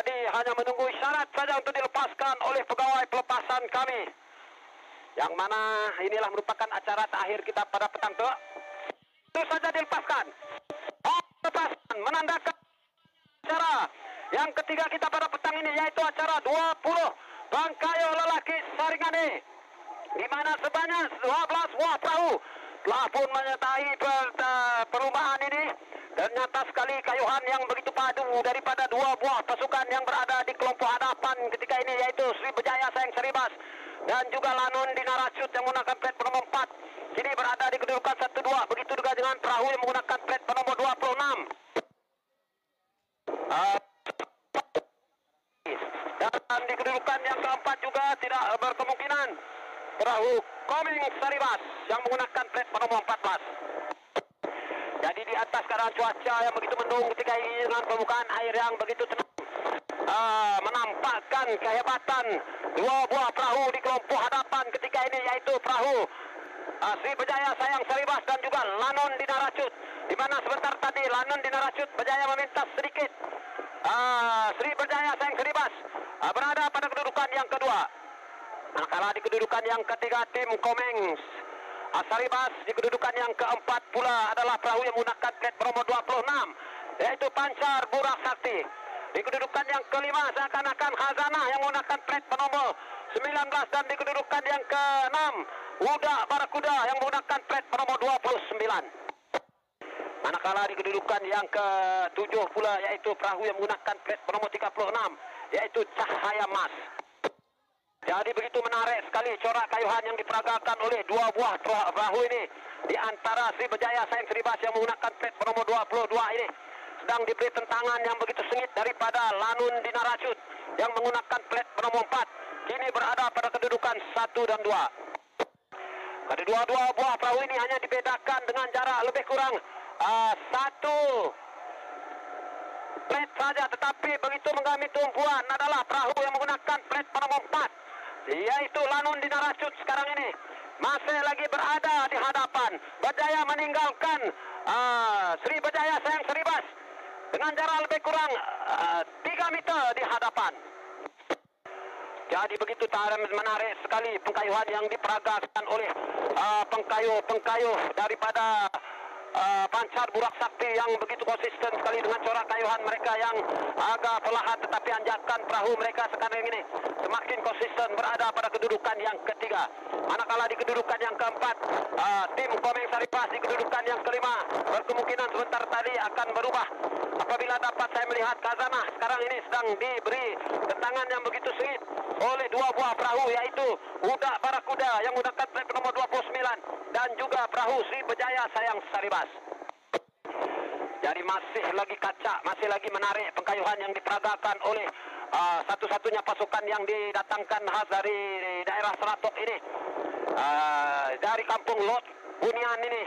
Jadi hanya menunggu isyarat saja untuk dilepaskan oleh pegawai pelepasan kami. Yang mana inilah merupakan acara terakhir kita pada petang itu. Itu saja dilepaskan. Lepasan menandakan acara yang ketiga kita pada petang ini, yaitu acara 20 Bangkayo lelaki Saringane, di mana sebanyak 12 buah perahu telah pun menyertai perumahan ini. Dan nyata sekali kayuhan yang begitu padu daripada dua buah pasukan yang berada di kelompok hadapan ketika ini, yaitu Sri Berjaya Sayang Saribas dan juga Lanun Dinaracut yang menggunakan plat nomor 4, kini berada di kedudukan 1-2. Begitu juga dengan perahu yang menggunakan plat nomor 26. Dan di kedudukan yang keempat juga tidak berkemungkinan perahu Komeng Saribas yang menggunakan plat nomor 14. Jadi di atas keadaan cuaca yang begitu mendung ketika ini dengan permukaan air yang begitu tenang, menampakkan kehebatan dua buah perahu di kelompok hadapan ketika ini, yaitu perahu Sri Berjaya Sayang Saribas dan juga Lanun Dinaracut, di mana sebentar tadi Lanun Dinaracut Berjaya meminta sedikit Sri Berjaya Sayang Saribas berada pada kedudukan yang kedua. Manakala di kedudukan yang ketiga tim Komeng Saribas, di kedudukan yang keempat pula adalah perahu yang menggunakan plat nomor 26, yaitu Pancar Burak Sakti. Di kedudukan yang kelima seakan-akan Khazanah yang menggunakan plat nomor 19, dan di kedudukan yang keenam Uda Barakuda yang menggunakan plat nomor 29. Manakala di kedudukan yang ketujuh pula yaitu perahu yang menggunakan plat nomor 36, yaitu Cahaya Mas. Jadi begitu menarik sekali corak kayuhan yang diperagakan oleh dua buah perahu ini. Di antara Sri Berjaya Sayang Saribas yang menggunakan plat nomor 22 ini sedang diberi tentangan yang begitu sengit daripada Lanun Dinaracut yang menggunakan plat nomor 4, kini berada pada kedudukan 1 dan 2. Kedua-dua buah perahu ini hanya dibedakan dengan jarak lebih kurang 1 plat saja, tetapi begitu mengalami tumpuan adalah perahu yang menggunakan plat nomor 4, yaitu Lanun Dinaracut sekarang ini masih lagi berada di hadapan. Berjaya meninggalkan Sri Berjaya Sayang Saribas dengan jarak lebih kurang 3 meter di hadapan. Jadi begitu menarik sekali pengkayuhan yang diperagakan oleh pengkayuh daripada Pancar Burak Sakti yang begitu konsisten sekali dengan corak kayuhan mereka yang agak perlahan, tetapi anjakan perahu mereka sekarang ini semakin konsisten berada pada kedudukan yang ketiga. Manakala di kedudukan yang keempat tim Komeng Saribas di kedudukan yang kelima, berkemungkinan sebentar tadi akan berubah apabila dapat saya melihat Khazanah sekarang ini sedang diberi tentangan yang begitu sengit oleh dua buah perahu, yaitu Uda Barakuda yang menggunakan plat nomor 29 dan juga perahu Sri Berjaya Sayang Saribas. Jadi masih lagi kacak, masih lagi menarik pengkayuhan yang diperagakan oleh satu-satunya pasukan yang didatangkan khas dari daerah Seratok ini, dari kampung Lot Bunian ini,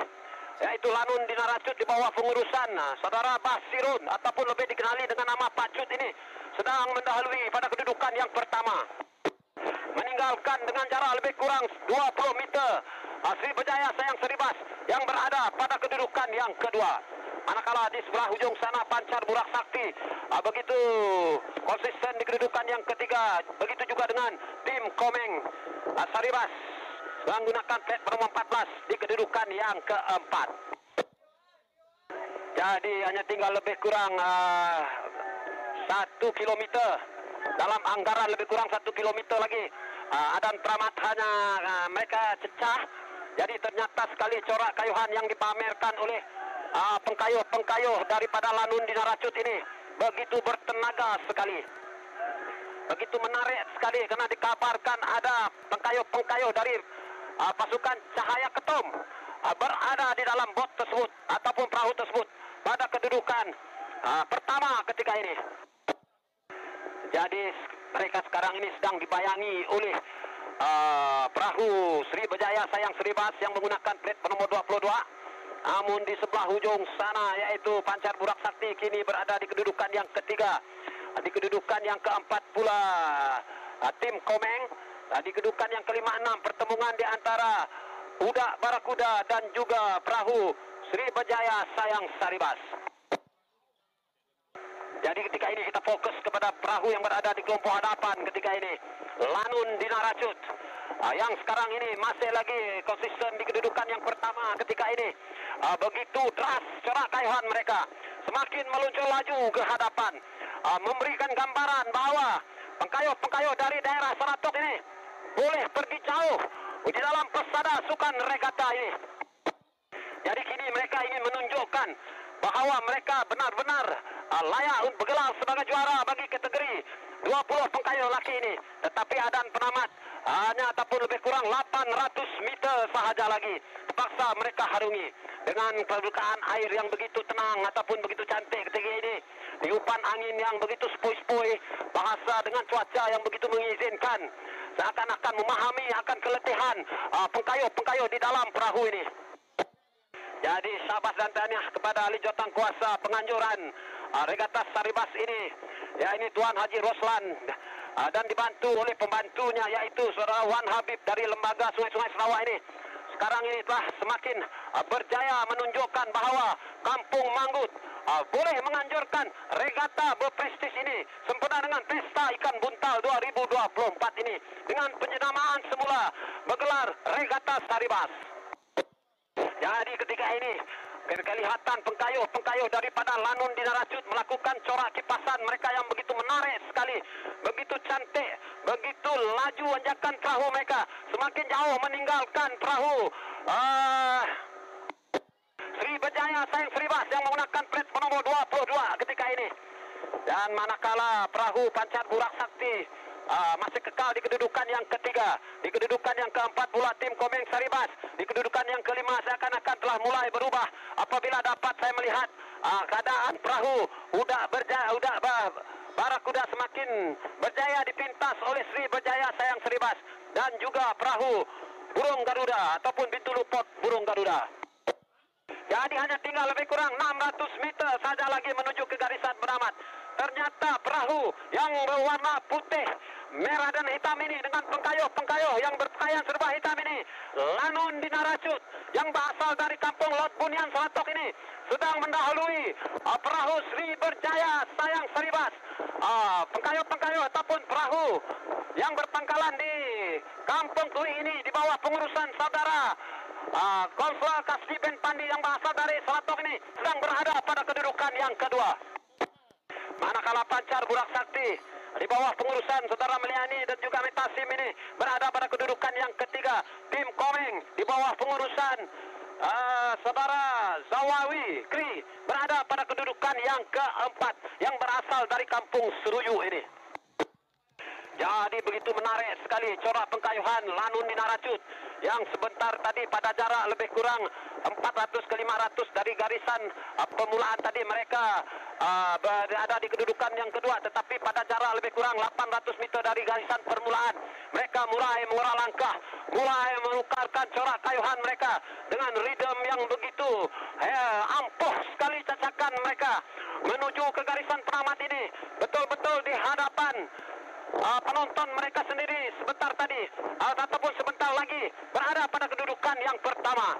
yaitu Lanun Dinaracut di bawah pengurusan saudara Basirun ataupun lebih dikenali dengan nama Pak Cut ini, sedang mendahului pada kedudukan yang pertama, meninggalkan dengan jarak lebih kurang 20 meter Sri Berjaya Sayang Saribas yang berada pada kedudukan yang kedua. Manakala di sebelah ujung sana Pancar Burak Sakti begitu konsisten di kedudukan yang ketiga. Begitu juga dengan tim Komeng Saribas menggunakan plat nomor 14 di kedudukan yang keempat. Jadi hanya tinggal lebih kurang 1 kilometer, dalam anggaran lebih kurang 1 kilometer lagi. Adan Pramat hanya mereka cecah. Jadi ternyata sekali corak kayuhan yang dipamerkan oleh pengkayuh daripada Lanun Dinaracut ini begitu bertenaga sekali, begitu menarik sekali, karena dikabarkan ada pengkayuh dari pasukan Cahaya Ketum berada di dalam bot tersebut ataupun perahu tersebut pada kedudukan pertama ketika ini. Jadi mereka sekarang ini sedang dibayangi oleh perahu Sri Berjaya Sayang Saribas yang menggunakan plat nomor 22. Namun di sebelah ujung sana yaitu Pancar Burak Sakti kini berada di kedudukan yang ketiga. Di kedudukan yang keempat pula tim Komeng. Di kedudukan yang kelima 6 pertemuan di antara Uda Barakuda dan juga perahu Sri Berjaya Sayang Saribas. Jadi ketika ini kita fokus kepada terhadap perahu yang berada di kelompok hadapan ketika ini. Lanun Dinaracut yang sekarang ini masih lagi konsisten di kedudukan yang pertama ketika ini. Begitu deras corak kayuhan mereka, semakin meluncur laju ke hadapan, memberikan gambaran bahwa pengkayuh-pengkayuh dari daerah Saratok ini boleh pergi jauh di dalam pesada sukan regata ini. Jadi kini mereka ingin menunjukkan bahwa mereka benar-benar layak untuk bergelar sebagai juara bagi kategori 20 pengkayuh laki ini. Tetapi Adan Penamat hanya ataupun lebih kurang 800 meter sahaja lagi terpaksa mereka harungi dengan kedudukan air yang begitu tenang ataupun begitu cantik ketika ini. Tiupan angin yang begitu sepoi-sepoi, bahasa dengan cuaca yang begitu mengizinkan, seakan-akan memahami akan keletihan pengkayuh-pengkayuh di dalam perahu ini. Jadi syabas dan tahniah kepada ahli jawatan kuasa penganjuran regata Saribas ini, ya ini Tuan Haji Roslan, dan dibantu oleh pembantunya yaitu Saudara Wan Habib dari Lembaga Sungai-Sungai Sarawak ini. Sekarang ini telah semakin berjaya menunjukkan bahwa Kampung Manggut boleh menganjurkan regata berprestis ini sempena dengan Pesta Ikan Buntal 2024 ini dengan penyenamaan semula bergelar regata Saribas. Jadi ketika ini kelihatan pengkayuh daripada Lanun Dinaracut melakukan corak kipasan mereka yang begitu menarik sekali, begitu cantik, begitu laju anjakan perahu mereka semakin jauh meninggalkan perahu Sri Berjaya Sayang Saribas yang menggunakan plat nomor 22 ketika ini. Dan manakala perahu Pancar Burak Sakti masih kekal di kedudukan yang ketiga, di kedudukan yang keempat pula tim Komeng Saribas, di kedudukan yang kelima seakan-akan telah mulai berubah apabila dapat saya melihat keadaan perahu Barakuda semakin berjaya dipintas oleh Sri Berjaya Sayang Saribas dan juga perahu Burung Garuda ataupun Bintu Lupot Burung Garuda. Jadi hanya tinggal lebih kurang 600 meter saja lagi menuju ke garisan penamat. Ternyata perahu yang berwarna putih, merah dan hitam ini dengan pengkayuh yang berpakaian serba hitam ini, Lanun Dinaracut yang berasal dari kampung Lot Bunian Saratok ini sedang mendahului perahu Sri Berjaya Sayang Saribas. Pengkayuh ataupun perahu yang berpangkalan di kampung Tui ini di bawah pengurusan saudara Konsul Kasdi Ben Pandi yang berasal dari Saratok ini sedang berada pada kedudukan yang kedua. Manakala Pancar Burak Sakti di bawah pengurusan saudara Meliani dan juga Metasim ini berada pada kedudukan yang ketiga. Tim Komeng di bawah pengurusan saudara Zawawi Kri berada pada kedudukan yang keempat yang berasal dari kampung Seruyu ini. Jadi begitu menarik sekali corak pengkayuhan Lanun Dinaracut yang sebentar tadi pada jarak lebih kurang 400 ke 500 dari garisan permulaan tadi mereka berada di kedudukan yang kedua, tetapi pada jarak lebih kurang 800 meter dari garisan permulaan mereka mulai mengurai langkah, mulai menukarkan corak kayuhan mereka dengan ritme yang begitu ampuh sekali cacakan mereka menuju ke garisan penamat ini betul-betul di hadapan penonton mereka sendiri sebentar tadi ataupun sebentar lagi berada pada kedudukan yang pertama.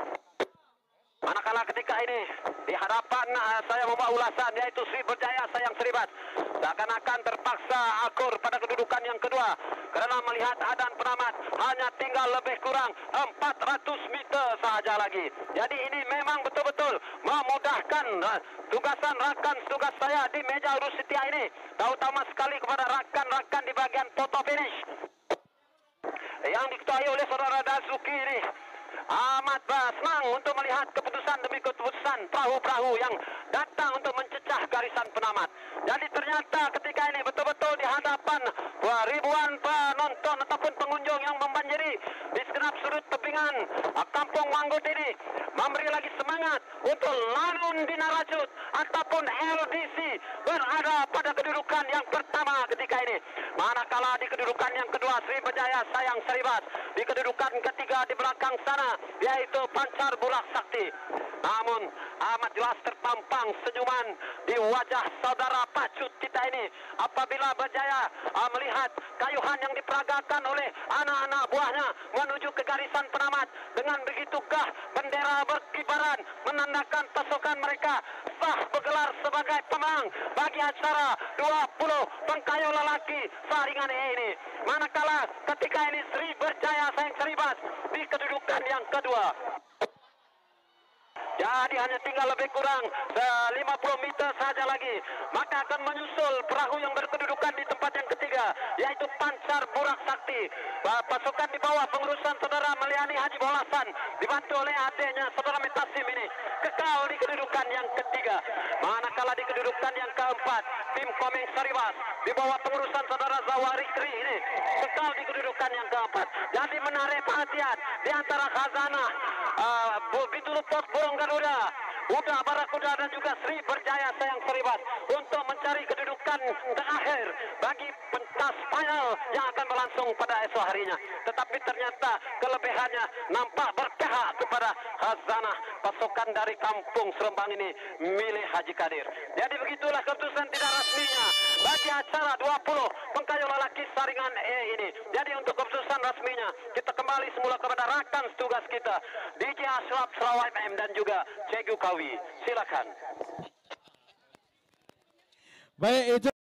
Manakala ketika ini di hadapan saya membawa ulasan yaitu Sri Berjaya Sayang Saribas seakan-akan terpaksa akur pada kedudukan yang kedua karena melihat Adan Penamat hanya tinggal lebih kurang 400 meter sahaja lagi. Jadi ini memang betul-betul memudahkan tugasan rakan tugas saya di meja urus setia ini, terutama sekali kepada rakan-rakan di bagian foto finish yang diketuai oleh saudara Dazuki ini. Amat senang untuk melihat keputusan demi keputusan perahu-perahu yang datang untuk mencecah garisan penamat. Jadi ternyata ketika ini betul-betul di hadapan ribuan penonton ataupun pengunjung yang membanjiri di segenap sudut tebingan kampung Manggut ini memberi lagi semangat untuk Lanun Dinaracut ataupun LDC berada pada kedudukan yang pertama ketika ini. Manakala di kedudukan yang kedua Sri Berjaya Sayang Saribas, di kedudukan ketiga di belakang sana yaitu Pancar Burak Sakti. Namun amat jelas terpampang senyuman di wajah saudara pacut kita ini apabila Berjaya melihat kayuhan yang diperagakan oleh anak-anak buahnya menuju ke garisan penamat. Dengan begitukah bendera berkibaran menandakan pasukan mereka sah bergelar sebagai pemenang bagi acara 20 pengkayu lelaki saringan ini. Manakala ketika ini Sri Berjaya Sayang Saribas di kedudukan yang kedua. Jadi hanya tinggal lebih kurang 50 meter saja lagi, maka akan menyusul perahu yang berkedudukan di tempat yang ketiga, yaitu Pancar Burak Sakti. Pasukan di bawah pengurusan saudara Meliani Haji Bolasan dibantu oleh adiknya saudara Metasim ini kekal di kedudukan yang ketiga. Manakala di kedudukan yang keempat, tim Komeng Saribas di bawah pengurusan saudara Zawarikri ini kekal di kedudukan yang keempat. Jadi menarik perhatian di antara Khazanah Bitulupot Burung Garuda, Uda Barakuda dan juga Sri Berjaya Sayang Saribas untuk mencari kedudukan terakhir bagi pentas final yang akan berlangsung pada esok harinya. Tetapi ternyata kelebihannya nampak berpihak kepada Khazanah pasukan dari kampung Serembang ini milik Haji Kadir. Jadi begitulah keputusan tidak resminya bagi acara 20 pengkayu lelaki saringan E ini. Jadi untuk keputusan resminya kita kembali semula kepada rakan tugas kita DJ Ashraf Sarawak FM dan juga Cegu Kawi. Silakan. Baik, itu